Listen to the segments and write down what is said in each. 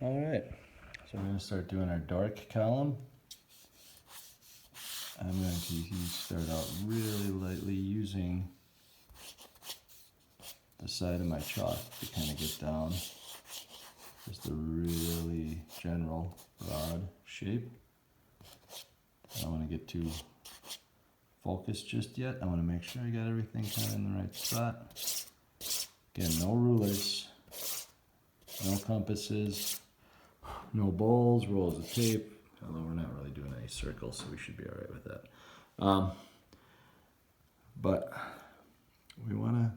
Alright, so we're going to start doing our Doric column. I'm going to start out really lightly using the side of my chalk to kind of get down just a really general broad shape. I don't want to get too focused just yet. I want to make sure I got everything kind of in the right spot. Again, no rulers, no compasses, no bowls, rolls of tape, although we're not really doing any circles, so we should be all right with that. But we want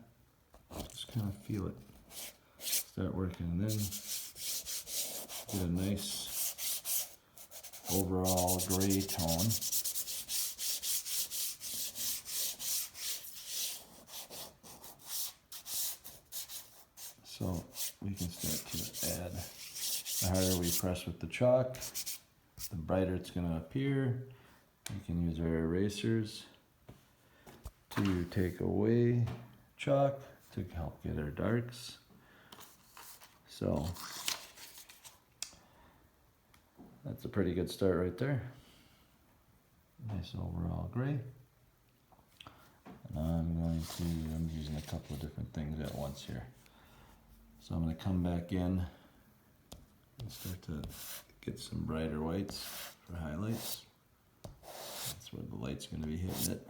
to just kind of feel it, start working, and then get a nice overall gray tone. So we can start to add. The harder we press with the chalk, the brighter it's going to appear. We can use our erasers to take away chalk to help get our darks. So that's a pretty good start right there. Nice overall gray. And I'm using a couple of different things at once here. So I'm going to come back in and start to get some brighter whites for highlights. That's where the light's going to be hitting it.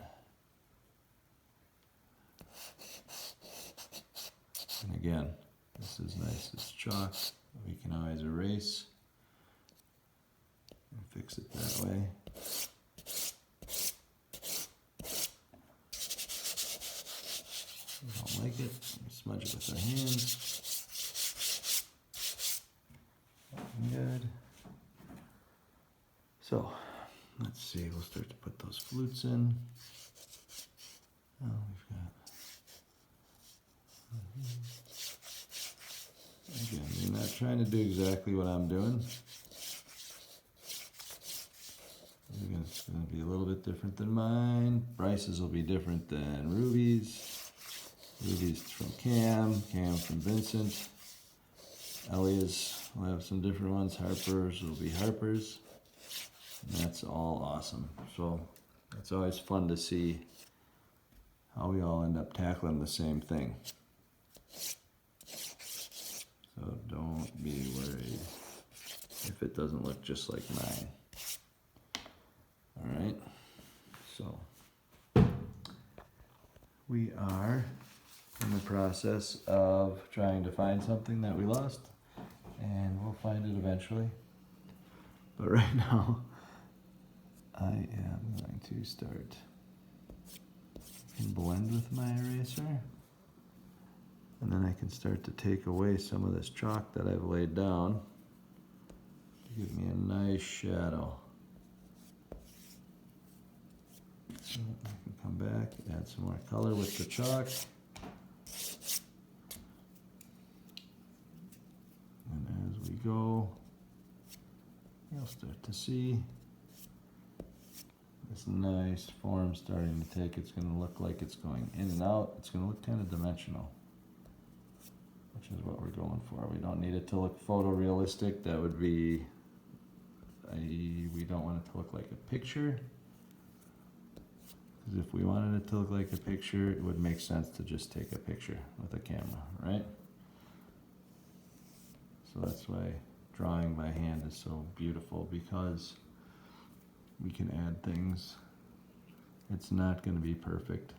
And again, this is nice, it's chalk. We can always erase and fix it that way. We don't like it, we smudge it with our hands. Good. So, let's see, we'll start to put those flutes in. Oh, we've got... Again, you're not trying to do exactly what I'm doing. It's going to be a little bit different than mine. Bryce's will be different than Ruby's. Ruby's from Cam from Vincent. Ellie's will have some different ones. Harper's will be Harper's. And that's all awesome. So it's always fun to see how we all end up tackling the same thing. So don't be worried if it doesn't look just like mine. Alright, so we are in the process of trying to find something that we lost, and we'll find it eventually. But right now, I am going to start and blend with my eraser, and then I can start to take away some of this chalk that I've laid down to give me a nice shadow. So I can come back, add some more color with the chalk. And as we go, you'll start to see this nice form starting to take. It's going to look like it's going in and out. It's going to look kind of dimensional, which is what we're going for. We don't need it to look photorealistic. That would be, we don't want it to look like a picture. Because if we wanted it to look like a picture, it would make sense to just take a picture with a camera, right? So that's why drawing by hand is so beautiful, because we can add things. It's not going to be perfect.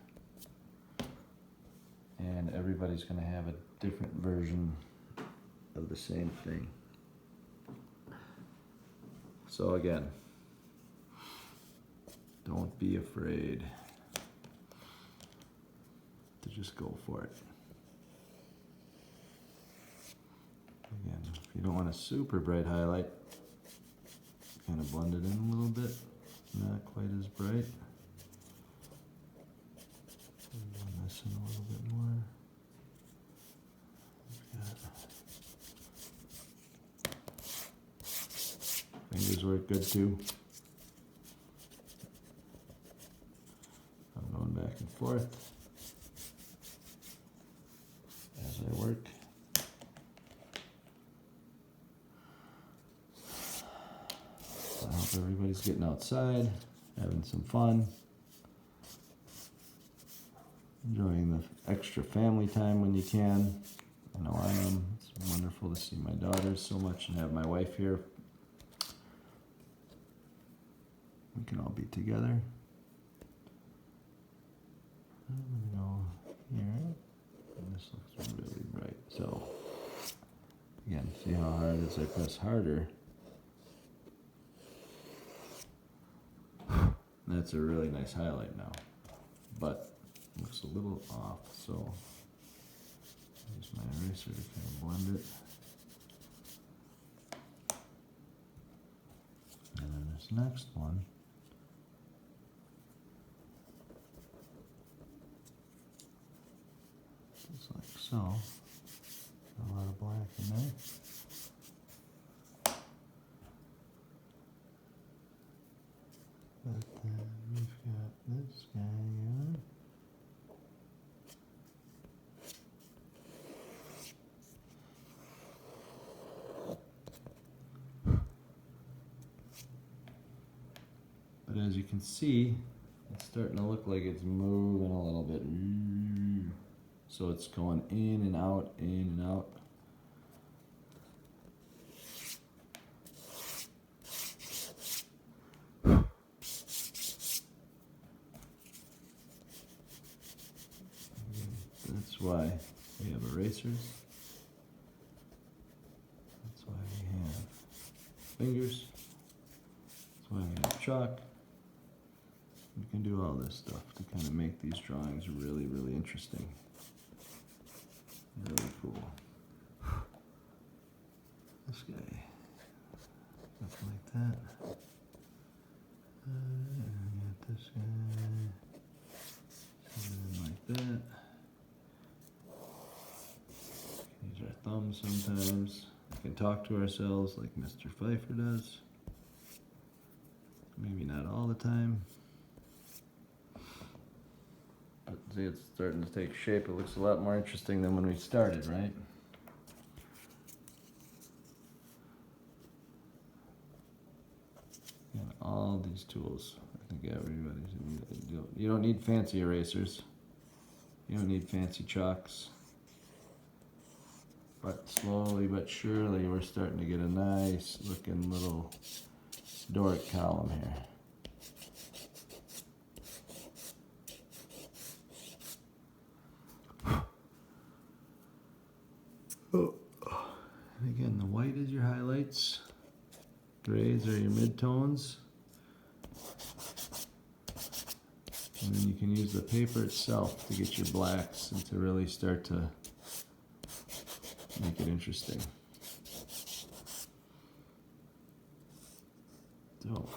And everybody's going to have a different version of the same thing. So again, don't be afraid to just go for it. Again, if you don't want a super bright highlight, kind of blend it in a little bit, not quite as bright. Blend this in a little bit more. Fingers work good too. I'm going back and forth as I work. hope everybody's getting outside, having some fun, enjoying the extra family time when you can. I know I am. It's wonderful to see my daughters so much and have my wife here. We can all be together. I'm gonna go here. And this looks really bright. So, again, see how hard as I press harder. That's a really nice highlight now. But it looks a little off, so use my eraser to kind of blend it. And then this next one. Just like so. A lot of black in there. But then we've got this guy here. But as you can see, it's starting to look like it's moving a little bit. So it's going in and out, in and out. That's why we have erasers. That's why we have fingers. That's why we have chalk. We can do all this stuff to kind of make these drawings really, really interesting. Really cool. This guy, something like that. Got this guy, something like that. Use our thumbs sometimes. We can talk to ourselves like Mr. Pfeiffer does. Maybe not all the time. But see, it's starting to take shape. It looks a lot more interesting than when we started, right? And all these tools. I think everybody's. You don't need fancy erasers. You don't need fancy chalks. But slowly but surely, we're starting to get a nice looking little Doric column here. Oh. And again, the white is your highlights, grays are your midtones, and then you can use the paper itself to get your blacks and to really start to make it interesting. So,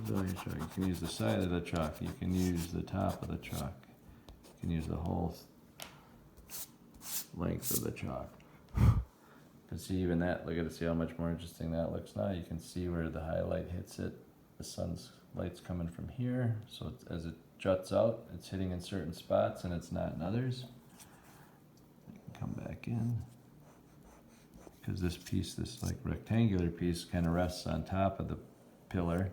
you can use the side of the chalk, you can use the top of the chalk, you can use the whole length of the chalk. You can see even that, look at it, see how much more interesting that looks now. You can see where the highlight hits it. The sun's light's coming from here, so it's, as it juts out, it's hitting in certain spots and it's not in others. You can come back in. Because this piece, this like rectangular piece, kind of rests on top of the pillar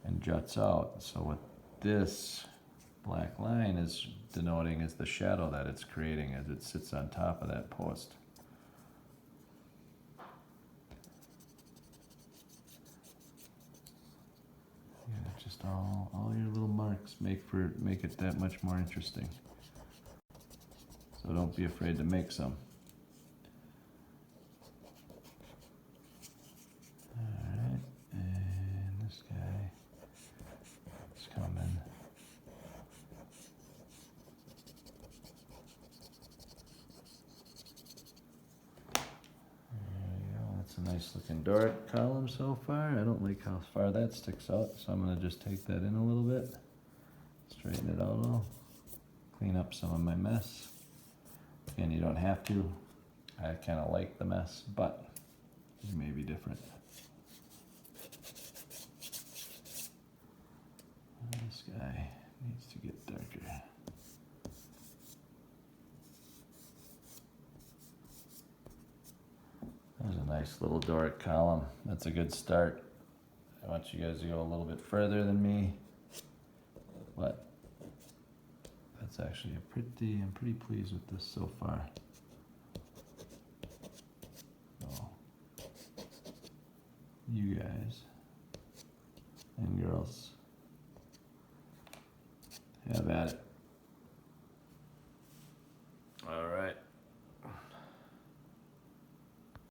and juts out. So what this black line is denoting is the shadow that it's creating as it sits on top of that post. Yeah, just all your little marks make it that much more interesting. So don't be afraid to make some. Alright, and this guy is coming. A nice looking Doric column so far. I don't like how far that sticks out, so I'm going to just take that in a little bit, straighten it out all, clean up some of my mess. And you don't have to. I kind of like the mess, but you may be different. This guy needs to get darker. There's a Nice little Doric column. That's a good start. I want you guys to go a little bit further than me, but that's actually I'm pretty pleased with this so far. So, you guys and girls, have at it.